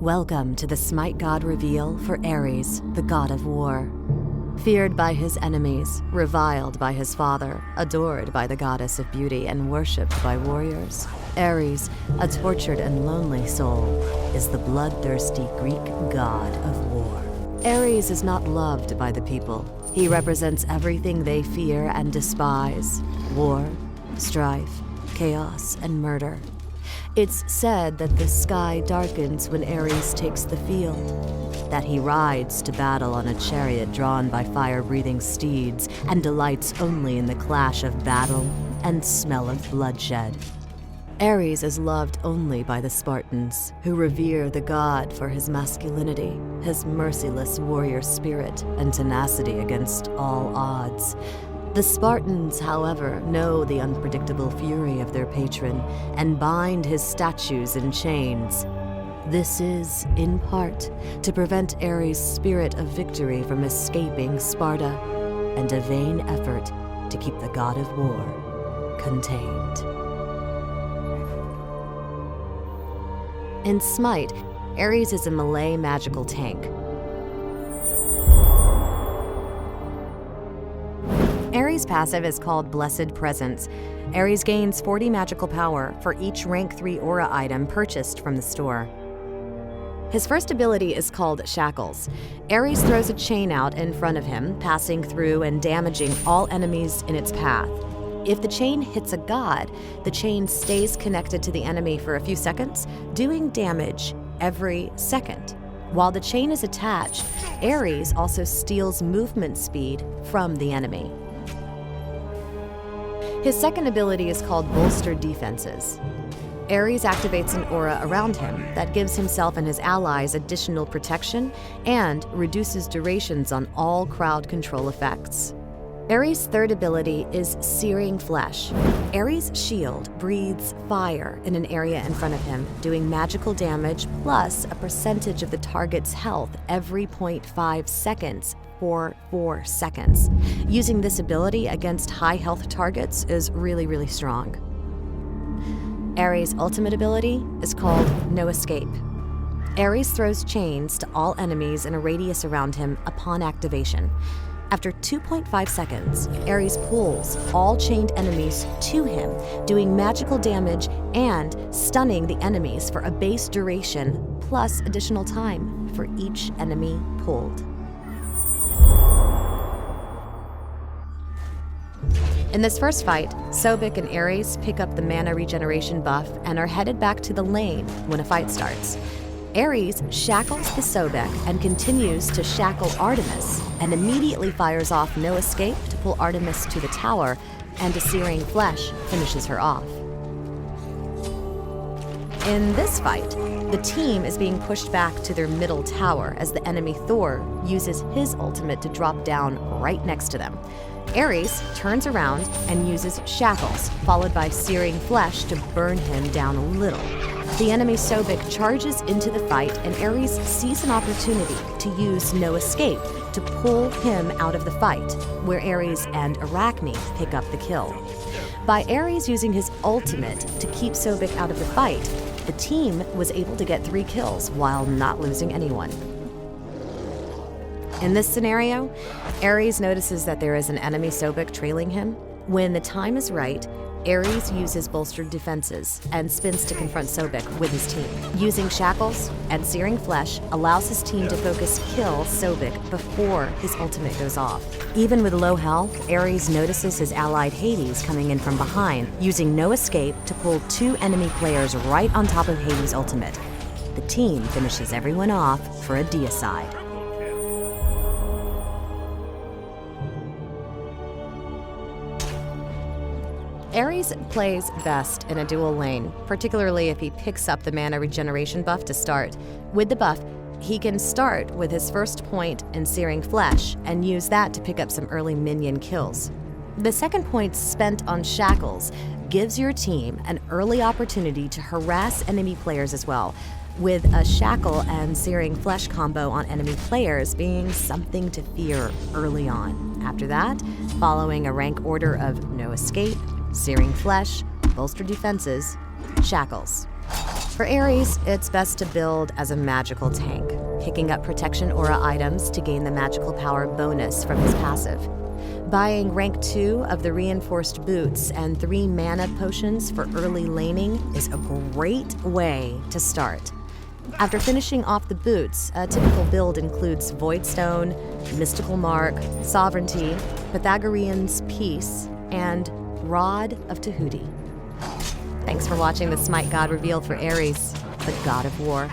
Welcome to the SMITE God reveal for Ares, the god of war. Feared by his enemies, reviled by his father, adored by the goddess of beauty, and worshipped by warriors, Ares, a tortured and lonely soul, is the bloodthirsty Greek god of war. Ares is not loved by the people. He represents everything they fear and despise: war, strife, chaos, and murder. It's said that the sky darkens when Ares takes the field, that he rides to battle on a chariot drawn by fire-breathing steeds and delights only in the clash of battle and smell of bloodshed. Ares is loved only by the Spartans, who revere the god for his masculinity, his merciless warrior spirit, and tenacity against all odds. The Spartans, however, know the unpredictable fury of their patron and bind his statues in chains. This is, in part, to prevent Ares' spirit of victory from escaping Sparta, and a vain effort to keep the god of war contained. In SMITE, Ares is a Malay magical tank. Ares' passive is called Blessed Presence. Ares gains 40 magical power for each rank 3 aura item purchased from the store. His first ability is called Shackles. Ares throws a chain out in front of him, passing through and damaging all enemies in its path. If the chain hits a god, the chain stays connected to the enemy for a few seconds, doing damage every second. While the chain is attached, Ares also steals movement speed from the enemy. His second ability is called Bolstered Defenses. Ares activates an aura around him that gives himself and his allies additional protection and reduces durations on all crowd control effects. Ares' third ability is Searing Flesh. Ares' shield breathes fire in an area in front of him, doing magical damage plus a percentage of the target's health every 0.5 seconds for 4 seconds. Using this ability against high health targets is really strong. Ares' ultimate ability is called No Escape. Ares throws chains to all enemies in a radius around him upon activation. After 2.5 seconds, Ares pulls all chained enemies to him, doing magical damage and stunning the enemies for a base duration plus additional time for each enemy pulled. In this first fight, Sobek and Ares pick up the mana regeneration buff and are headed back to the lane when a fight starts. Ares shackles the Sobek and continues to shackle Artemis, and immediately fires off No Escape to pull Artemis to the tower, and a Searing Flesh finishes her off. In this fight, the team is being pushed back to their middle tower as the enemy Thor uses his ultimate to drop down right next to them. Ares turns around and uses Shackles, followed by Searing Flesh to burn him down a little. The enemy Sobek charges into the fight, and Ares sees an opportunity to use No Escape to pull him out of the fight, where Ares and Arachne pick up the kill. By Ares using his ultimate to keep Sobek out of the fight, the team was able to get 3 kills while not losing anyone. In this scenario, Ares notices that there is an enemy Sobek trailing him. When the time is right, Ares uses Bolstered Defenses and spins to confront Sobek with his team. Using Shackles and Searing Flesh allows his team to focus kill Sobek before his ultimate goes off. Even with low health, Ares notices his allied Hades coming in from behind, using No Escape to pull 2 enemy players right on top of Hades' ultimate. The team finishes everyone off for a deicide. Ares plays best in a dual lane, particularly if he picks up the mana regeneration buff to start. With the buff, he can start with his first point in Searing Flesh and use that to pick up some early minion kills. The second point spent on Shackles gives your team an early opportunity to harass enemy players as well, with a Shackle and Searing Flesh combo on enemy players being something to fear early on. After that, following a rank order of No Escape, Searing Flesh, Bolstered Defenses, Shackles. For Aries, it's best to build as a magical tank, picking up protection aura items to gain the magical power bonus from his passive. Buying rank 2 of the reinforced boots and 3 mana potions for early laning is a great way to start. After finishing off the boots, a typical build includes Voidstone, Mystical Mark, Sovereignty, Pythagorean's Peace, and Rod of Tahuti. Thanks for watching the SMITE God reveal for Aries, the God of War.